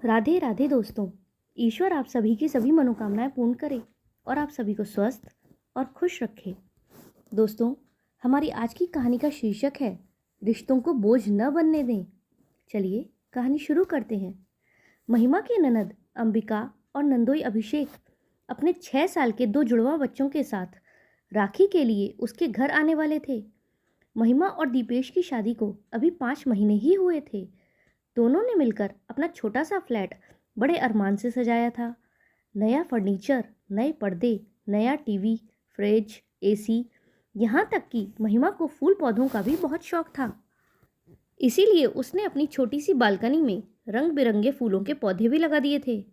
राधे राधे दोस्तों। ईश्वर आप सभी की सभी मनोकामनाएं पूर्ण करे और आप सभी को स्वस्थ और खुश रखे। दोस्तों, हमारी आज की कहानी का शीर्षक है रिश्तों को बोझ न बनने दें। चलिए कहानी शुरू करते हैं। महिमा की ननद अंबिका और नंदोई अभिषेक अपने 6 साल के 2 जुड़वा बच्चों के साथ राखी के लिए उसके घर आने वाले थे। महिमा और दीपेश की शादी को अभी 5 महीने ही हुए थे। दोनों ने मिलकर अपना छोटा सा फ्लैट बड़े अरमान से सजाया था। नया फर्नीचर, नए पर्दे, नया टीवी, फ्रिज, एसी, यहाँ तक कि महिमा को फूल पौधों का भी बहुत शौक था। इसीलिए उसने अपनी छोटी सी बालकनी में रंग बिरंगे फूलों के पौधे भी लगा दिए थे।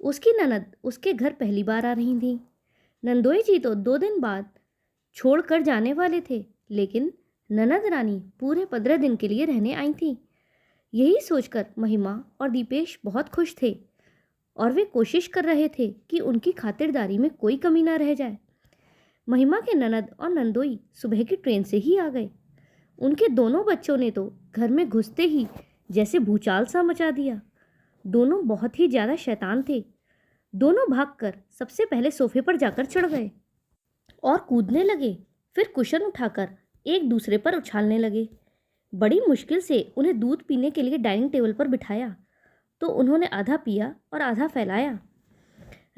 उसकी ननद उसके घर पहली बार आ रही थी। नंदोई जी तो 2 दिन बाद छोड़ कर जाने वाले थे, लेकिन ननद रानी पूरे 15 दिन के लिए रहने आई थी। यही सोचकर महिमा और दीपेश बहुत खुश थे और वे कोशिश कर रहे थे कि उनकी खातिरदारी में कोई कमी ना रह जाए। महिमा के ननद और नंदोई सुबह की ट्रेन से ही आ गए। उनके दोनों बच्चों ने तो घर में घुसते ही जैसे भूचाल सा मचा दिया। दोनों बहुत ही ज़्यादा शैतान थे। दोनों भागकर सबसे पहले सोफे पर जाकर चढ़ गए और कूदने लगे। फिर कुशन उठाकर एक दूसरे पर उछालने लगे। बड़ी मुश्किल से उन्हें दूध पीने के लिए डाइनिंग टेबल पर बिठाया तो उन्होंने आधा पिया और आधा फैलाया।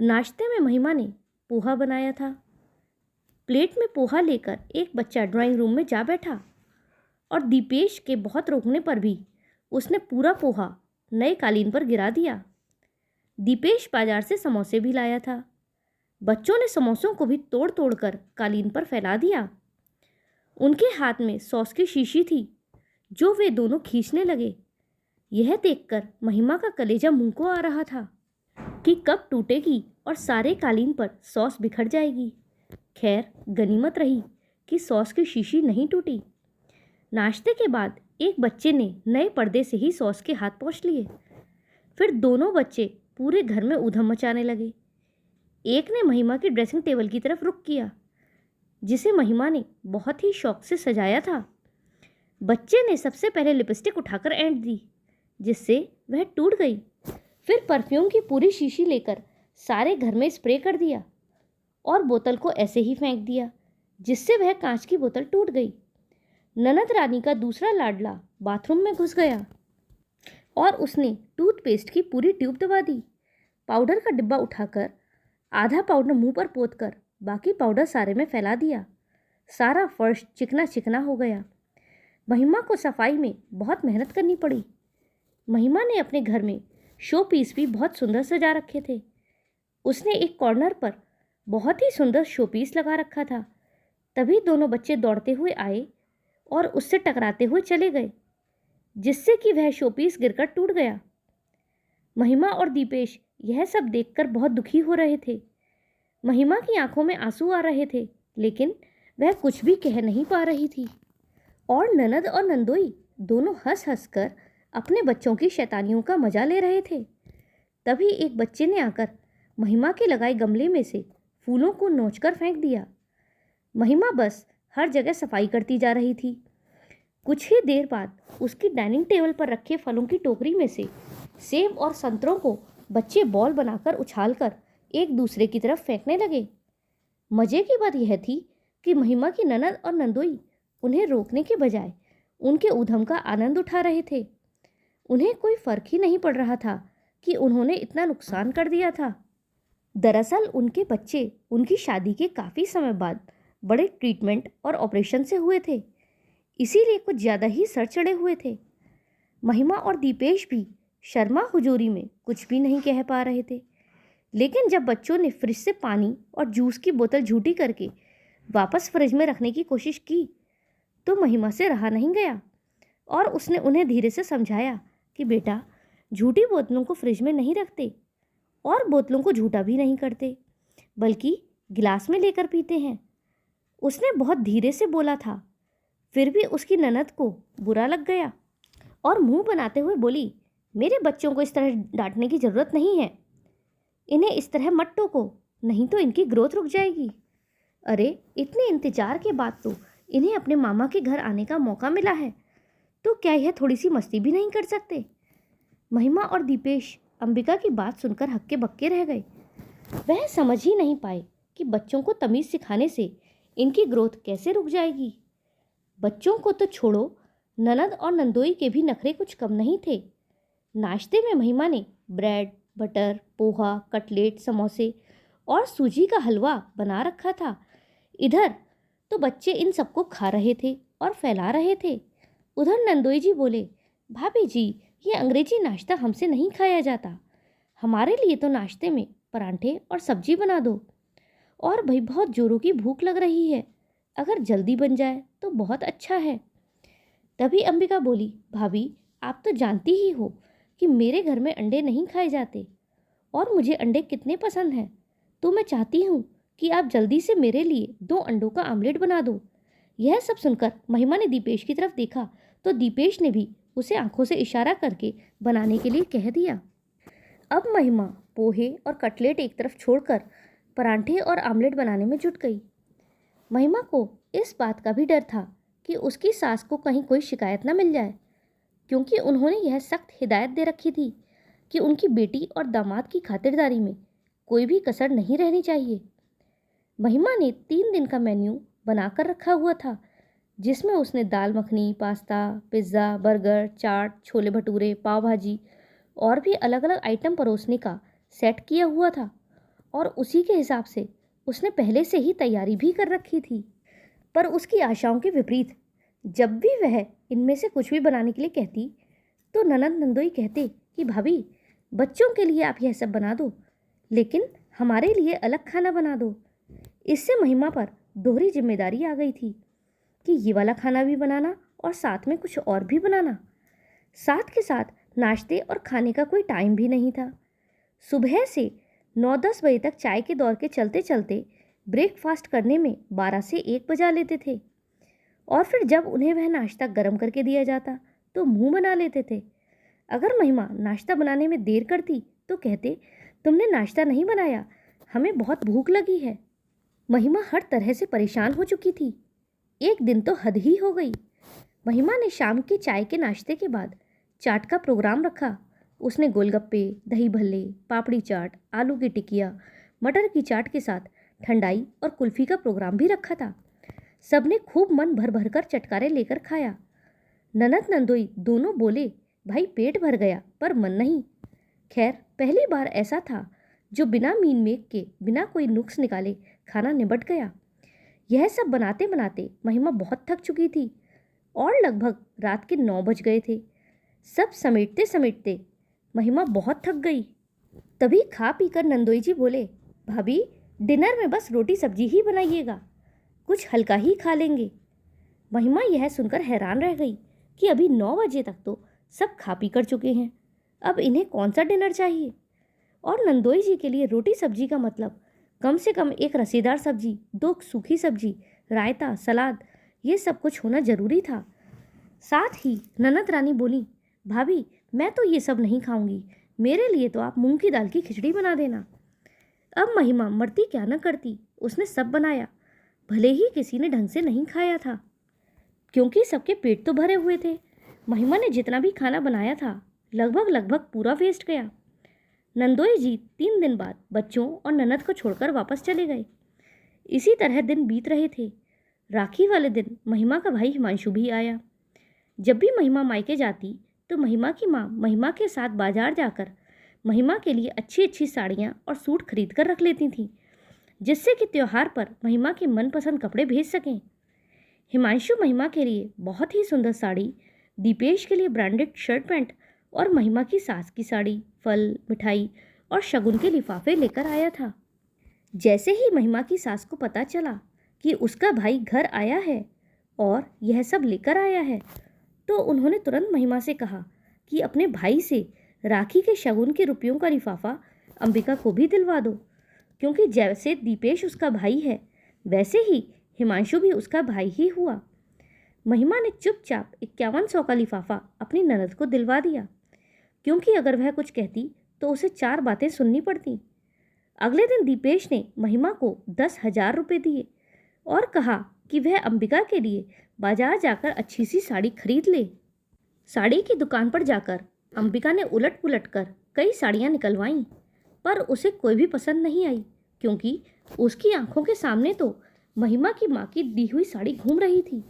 नाश्ते में महिमा ने पोहा बनाया था। प्लेट में पोहा लेकर एक बच्चा ड्राइंग रूम में जा बैठा और दीपेश के बहुत रोकने पर भी उसने पूरा पोहा नए कालीन पर गिरा दिया। दीपेश बाजार से समोसे भी लाया था। बच्चों ने समोसों को भी तोड़ तोड़ कर कालीन पर फैला दिया। उनके हाथ में सॉस की शीशी थी जो वे दोनों खींचने लगे। यह देखकर महिमा का कलेजा मुंह को आ रहा था कि कब टूटेगी और सारे कालीन पर सॉस बिखर जाएगी। खैर, गनीमत रही कि सॉस की शीशी नहीं टूटी। नाश्ते के बाद एक बच्चे ने नए पर्दे से ही सॉस के हाथ पोंछ लिए। फिर दोनों बच्चे पूरे घर में ऊधम मचाने लगे। एक ने महिमा की ड्रेसिंग टेबल की तरफ रुख किया, जिसे महिमा ने बहुत ही शौक से सजाया था। बच्चे ने सबसे पहले लिपस्टिक उठाकर ऐंठ दी, जिससे वह टूट गई। फिर परफ्यूम की पूरी शीशी लेकर सारे घर में स्प्रे कर दिया और बोतल को ऐसे ही फेंक दिया, जिससे वह कांच की बोतल टूट गई। ननद रानी का दूसरा लाडला बाथरूम में घुस गया और उसने टूथपेस्ट की पूरी ट्यूब दबा दी। पाउडर का डिब्बा उठाकर आधा पाउडर मुंह पर पोंछकर बाकी पाउडर सारे में फैला दिया। सारा फर्श चिकना चिकना हो गया। महिमा को सफाई में बहुत मेहनत करनी पड़ी। महिमा ने अपने घर में शो पीस भी बहुत सुंदर सजा रखे थे। उसने एक कॉर्नर पर बहुत ही सुंदर शो पीस लगा रखा था। तभी दोनों बच्चे दौड़ते हुए आए और उससे टकराते हुए चले गए, जिससे कि वह शो पीस गिरकर टूट गया। महिमा और दीपेश यह सब देखकर बहुत दुखी हो रहे थे। महिमा की आंखों में आंसू आ रहे थे, लेकिन वह कुछ भी कह नहीं पा रही थी। और ननद और नंदोई दोनों हंस हंस कर अपने बच्चों की शैतानियों का मजा ले रहे थे। तभी एक बच्चे ने आकर महिमा के लगाए गमले में से फूलों को नोचकर फेंक दिया। महिमा बस हर जगह सफाई करती जा रही थी। कुछ ही देर बाद उसकी डाइनिंग टेबल पर रखे फलों की टोकरी में से सेब और संतरों को बच्चे बॉल बनाकर उछालकर एक दूसरे की तरफ फेंकने लगे। मज़े की बात यह थी कि महिमा की ननद और नंदोई उन्हें रोकने के बजाय उनके ऊधम का आनंद उठा रहे थे। उन्हें कोई फर्क ही नहीं पड़ रहा था कि उन्होंने इतना नुकसान कर दिया था। दरअसल उनके बच्चे उनकी शादी के काफ़ी समय बाद बड़े ट्रीटमेंट और ऑपरेशन से हुए थे, इसीलिए कुछ ज़्यादा ही सर चढ़े हुए थे। महिमा और दीपेश भी शर्मा हुजूरी में कुछ भी नहीं कह पा रहे थे, लेकिन जब बच्चों ने फ्रिज से पानी और जूस की बोतल झूठी करके वापस फ्रिज में रखने की कोशिश की तो महिमा से रहा नहीं गया और उसने उन्हें धीरे से समझाया कि बेटा, झूठी बोतलों को फ्रिज में नहीं रखते और बोतलों को झूठा भी नहीं करते, बल्कि गिलास में लेकर पीते हैं। उसने बहुत धीरे से बोला था। फिर भी उसकी ननद को बुरा लग गया और मुंह बनाते हुए बोली, मेरे बच्चों को इस तरह डांटने की ज़रूरत नहीं है। इन्हें इस तरह मत टोको, नहीं तो इनकी ग्रोथ रुक जाएगी। अरे, इतने इंतजार के बाद तो इन्हें अपने मामा के घर आने का मौका मिला है, तो क्या यह थोड़ी सी मस्ती भी नहीं कर सकते? महिमा और दीपेश अंबिका की बात सुनकर हक्के बक्के रह गए। वह समझ ही नहीं पाए कि बच्चों को तमीज़ सिखाने से इनकी ग्रोथ कैसे रुक जाएगी। बच्चों को तो छोड़ो, ननद और नंदोई के भी नखरे कुछ कम नहीं थे। नाश्ते में महिमा ने ब्रेड, बटर, पोहा, कटलेट, समोसे और सूजी का हलवा बना रखा था। इधर तो बच्चे इन सबको खा रहे थे और फैला रहे थे। उधर नंदोई जी बोले, भाभी जी, ये अंग्रेजी नाश्ता हमसे नहीं खाया जाता। हमारे लिए तो नाश्ते में परांठे और सब्जी बना दो। और भाई बहुत जोरों की भूख लग रही है, अगर जल्दी बन जाए तो बहुत अच्छा है। तभी अंबिका बोली, भाभी आप तो जानती ही हो कि मेरे घर में अंडे नहीं खाए जाते और मुझे अंडे कितने पसंद हैं, तो मैं चाहती हूँ कि आप जल्दी से मेरे लिए 2 अंडों का आमलेट बना दो। यह सब सुनकर महिमा ने दीपेश की तरफ देखा तो दीपेश ने भी उसे आंखों से इशारा करके बनाने के लिए कह दिया। अब महिमा पोहे और कटलेट एक तरफ छोड़कर परांठे और आमलेट बनाने में जुट गई। महिमा को इस बात का भी डर था कि उसकी सास को कहीं कोई शिकायत न मिल जाए, क्योंकि उन्होंने यह सख्त हिदायत दे रखी थी कि उनकी बेटी और दामाद की खातिरदारी में कोई भी कसर नहीं रहनी चाहिए। महिमा ने 3 दिन का मेन्यू बनाकर रखा हुआ था, जिसमें उसने दाल मखनी, पास्ता, पिज़्ज़ा, बर्गर, चाट, छोले भटूरे, पाव भाजी और भी अलग अलग आइटम परोसने का सेट किया हुआ था और उसी के हिसाब से उसने पहले से ही तैयारी भी कर रखी थी। पर उसकी आशाओं के विपरीत जब भी वह इनमें से कुछ भी बनाने के लिए कहती तो ननद नंदोई कहते कि भाभी बच्चों के लिए आप यह सब बना दो, लेकिन हमारे लिए अलग खाना बना दो। इससे महिमा पर दोहरी जिम्मेदारी आ गई थी कि ये वाला खाना भी बनाना और साथ में कुछ और भी बनाना। साथ के साथ नाश्ते और खाने का कोई टाइम भी नहीं था। सुबह से 9-10 बजे तक चाय के दौर के चलते चलते ब्रेकफास्ट करने में 12 से 1 बजा लेते थे और फिर जब उन्हें वह नाश्ता गर्म करके दिया जाता तो मुंह बना लेते थे। अगर महिमा नाश्ता बनाने में देर करती तो कहते, तुमने नाश्ता नहीं बनाया, हमें बहुत भूख लगी है। महिमा हर तरह से परेशान हो चुकी थी। एक दिन तो हद ही हो गई। महिमा ने शाम के चाय के नाश्ते के बाद चाट का प्रोग्राम रखा। उसने गोलगप्पे, दही भल्ले, पापड़ी चाट, आलू की टिकिया, मटर की चाट के साथ ठंडाई और कुल्फ़ी का प्रोग्राम भी रखा था। सबने खूब मन भर भर कर चटकारे लेकर खाया। ननद नंदोई दोनों बोले, भाई पेट भर गया पर मन नहीं। खैर पहली बार ऐसा था जो बिना मीन मेक के, बिना कोई नुक्स निकाले खाना निबट गया। यह सब बनाते बनाते महिमा बहुत थक चुकी थी और लगभग रात के 9 बज गए थे। सब समेटते समेटते महिमा बहुत थक गई। तभी खा पीकर नंदोई जी बोले, भाभी डिनर में बस रोटी सब्जी ही बनाइएगा, कुछ हल्का ही खा लेंगे। महिमा यह सुनकर हैरान रह गई कि अभी 9 बजे तक तो सब खा पी कर चुके हैं, अब इन्हें कौन सा डिनर चाहिए। और नंदोई जी के लिए रोटी सब्जी का मतलब कम से कम एक रसेदार सब्जी, 2 सूखी सब्जी, रायता, सलाद, ये सब कुछ होना जरूरी था। साथ ही ननद रानी बोली, भाभी मैं तो ये सब नहीं खाऊंगी, मेरे लिए तो आप मूंग की दाल की खिचड़ी बना देना। अब महिमा मरती क्या न करती, उसने सब बनाया। भले ही किसी ने ढंग से नहीं खाया था, क्योंकि सबके पेट तो भरे हुए थे। महिमा ने जितना भी खाना बनाया था लगभग पूरा वेस्ट गया। नंदोई जी 3 दिन बाद बच्चों और ननद को छोड़कर वापस चले गए। इसी तरह दिन बीत रहे थे। राखी वाले दिन महिमा का भाई हिमांशु भी आया। जब भी महिमा मायके जाती तो महिमा की माँ महिमा के साथ बाजार जाकर महिमा के लिए अच्छी अच्छी साड़ियाँ और सूट खरीद कर रख लेती थीं, जिससे कि त्योहार पर महिमा के मनपसंद कपड़े भेज सकें। हिमांशु महिमा के लिए बहुत ही सुंदर साड़ी, दीपेश के लिए ब्रांडेड शर्ट पैंट और महिमा की सास की साड़ी, फल, मिठाई और शगुन के लिफाफे लेकर आया था। जैसे ही महिमा की सास को पता चला कि उसका भाई घर आया है और यह सब लेकर आया है, तो उन्होंने तुरंत महिमा से कहा कि अपने भाई से राखी के शगुन के रुपयों का लिफाफा अंबिका को भी दिलवा दो, क्योंकि जैसे दीपेश उसका भाई है वैसे ही हिमांशु भी उसका भाई ही हुआ। महिमा ने चुपचाप 5100 का लिफाफा अपनी ननद को दिलवा दिया, क्योंकि अगर वह कुछ कहती तो उसे 4 बातें सुननी पड़ती। अगले दिन दीपेश ने महिमा को 10,000 रुपये दिए और कहा कि वह अंबिका के लिए बाजार जाकर अच्छी सी साड़ी खरीद ले। साड़ी की दुकान पर जाकर अंबिका ने उलट पुलट कर कई साड़ियाँ निकलवाईं, पर उसे कोई भी पसंद नहीं आई, क्योंकि उसकी आंखों के सामने तो महिमा की माँ की दी हुई साड़ी घूम रही थी।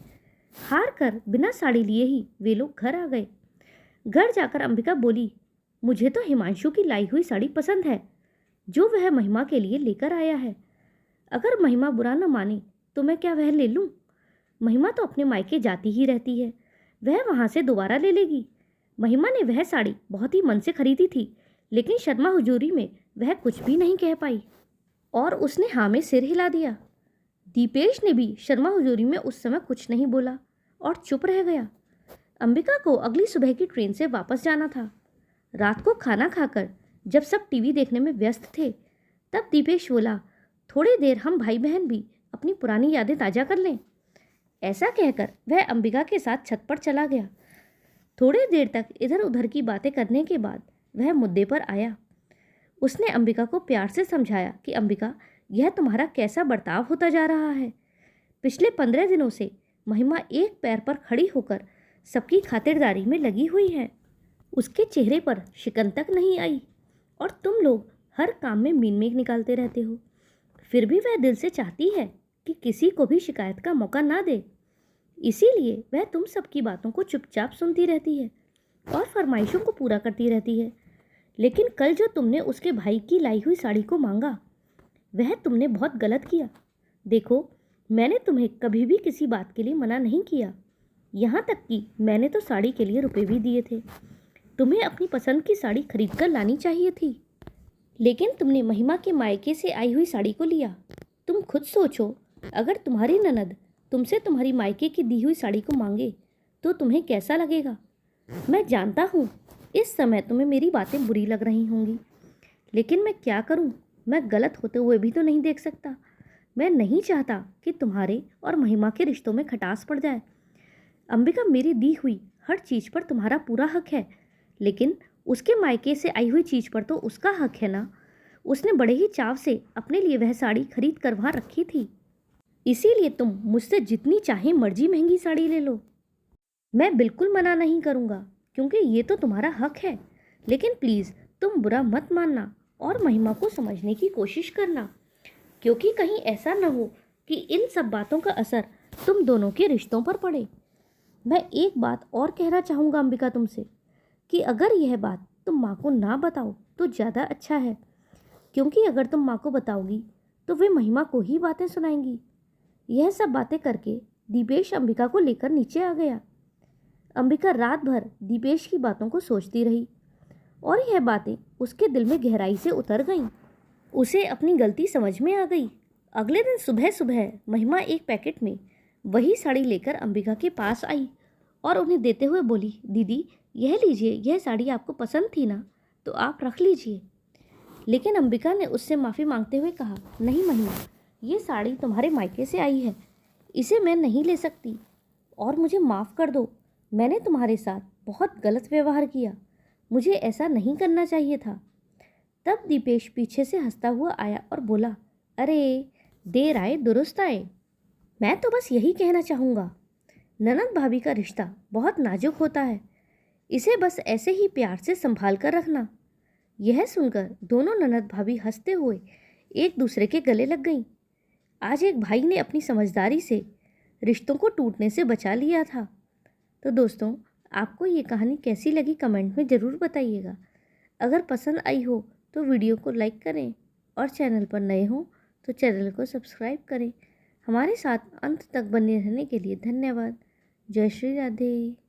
हार कर बिना साड़ी लिए ही वे लोग घर आ गए। घर जाकर अंबिका बोली, मुझे तो हिमांशु की लाई हुई साड़ी पसंद है, जो वह महिमा के लिए लेकर आया है। अगर महिमा बुरा न माने तो मैं क्या वह ले लूं? महिमा तो अपने मायके जाती ही रहती है, वह वहां से दोबारा ले लेगी। महिमा ने वह साड़ी बहुत ही मन से खरीदी थी, लेकिन शर्मा हुजूरी में वह कुछ भी नहीं कह पाई और उसने हाँ में सिर हिला दिया। दीपेश ने भी शर्मा हुजूरी में उस समय कुछ नहीं बोला और चुप रह गया। अंबिका को अगली सुबह की ट्रेन से वापस जाना था। रात को खाना खाकर जब सब टीवी देखने में व्यस्त थे, तब दीपेश बोला, थोड़ी देर हम भाई बहन भी अपनी पुरानी यादें ताज़ा कर लें। ऐसा कहकर वह अंबिका के साथ छत पर चला गया। थोड़ी देर तक इधर उधर की बातें करने के बाद वह मुद्दे पर आया। उसने अंबिका को प्यार से समझाया कि अंबिका, यह तुम्हारा कैसा बर्ताव होता जा रहा है। पिछले 15 दिनों से महिमा एक पैर पर खड़ी होकर सबकी खातिरदारी में लगी हुई है। उसके चेहरे पर शिकन तक नहीं आई और तुम लोग हर काम में मीन मेघ निकालते रहते हो। फिर भी वह दिल से चाहती है कि किसी को भी शिकायत का मौका ना दे। इसीलिए वह तुम सबकी बातों को चुपचाप सुनती रहती है और फरमाइशों को पूरा करती रहती है। लेकिन कल जो तुमने उसके भाई की लाई हुई साड़ी को मांगा, वह तुमने बहुत गलत किया। देखो, मैंने तुम्हें कभी भी किसी बात के लिए मना नहीं किया, यहाँ तक कि मैंने तो साड़ी के लिए रुपए भी दिए थे। तुम्हें अपनी पसंद की साड़ी खरीद कर लानी चाहिए थी, लेकिन तुमने महिमा के मायके से आई हुई साड़ी को लिया। तुम खुद सोचो, अगर तुम्हारी ननद तुमसे तुम्हारी मायके की दी हुई साड़ी को मांगे तो तुम्हें कैसा लगेगा? मैं जानता हूँ इस समय तुम्हें मेरी बातें बुरी लग रही होंगी, लेकिन मैं क्या करूँ? मैं गलत होते हुए भी तो नहीं देख सकता। मैं नहीं चाहता कि तुम्हारे और महिमा के रिश्तों में खटास पड़ जाए। अंबिका, मेरी दी हुई हर चीज़ पर तुम्हारा पूरा हक है, लेकिन उसके मायके से आई हुई चीज़ पर तो उसका हक है ना। उसने बड़े ही चाव से अपने लिए वह साड़ी खरीद कर वहाँ रखी थी, इसीलिए तुम मुझसे जितनी चाहे मर्जी महंगी साड़ी ले लो। मैं बिल्कुल मना नहीं करूँगा, क्योंकि ये तो तुम्हारा हक है, लेकिन प्लीज़ तुम बुरा मत मानना और महिमा को समझने की कोशिश करना, क्योंकि कहीं ऐसा न हो कि इन सब बातों का असर तुम दोनों के रिश्तों पर पड़े। मैं एक बात और कहना चाहूँगा अंबिका तुमसे, कि अगर यह बात तुम माँ को ना बताओ तो ज़्यादा अच्छा है, क्योंकि अगर तुम माँ को बताओगी तो वे महिमा को ही बातें सुनाएंगी। यह सब बातें करके दीपेश अंबिका को लेकर नीचे आ गया। अंबिका रात भर दीपेश की बातों को सोचती रही और यह बातें उसके दिल में गहराई से उतर गईं। उसे अपनी गलती समझ में आ गई। अगले दिन सुबह सुबह महिमा एक पैकेट में वही साड़ी लेकर अंबिका के पास आई और उन्हें देते हुए बोली, दीदी यह लीजिए, यह साड़ी आपको पसंद थी ना, तो आप रख लीजिए। लेकिन अंबिका ने उससे माफ़ी मांगते हुए कहा, नहीं महिमा, ये साड़ी तुम्हारे मायके से आई है, इसे मैं नहीं ले सकती और मुझे माफ़ कर दो। मैंने तुम्हारे साथ बहुत गलत व्यवहार किया, मुझे ऐसा नहीं करना चाहिए था। तब दीपेश पीछे से हंसता हुआ आया और बोला, अरे देर आए दुरुस्त आए। मैं तो बस यही कहना चाहूँगा, ननद भाभी का रिश्ता बहुत नाजुक होता है, इसे बस ऐसे ही प्यार से संभाल कर रखना। यह सुनकर दोनों ननद भाभी हंसते हुए एक दूसरे के गले लग गईं। आज एक भाई ने अपनी समझदारी से रिश्तों को टूटने से बचा लिया था। तो दोस्तों, आपको ये कहानी कैसी लगी कमेंट में ज़रूर बताइएगा। अगर पसंद आई हो तो वीडियो को लाइक करें और चैनल पर नए हो तो चैनल को सब्सक्राइब करें। हमारे साथ अंत तक बने रहने के लिए धन्यवाद। जय श्री राधे।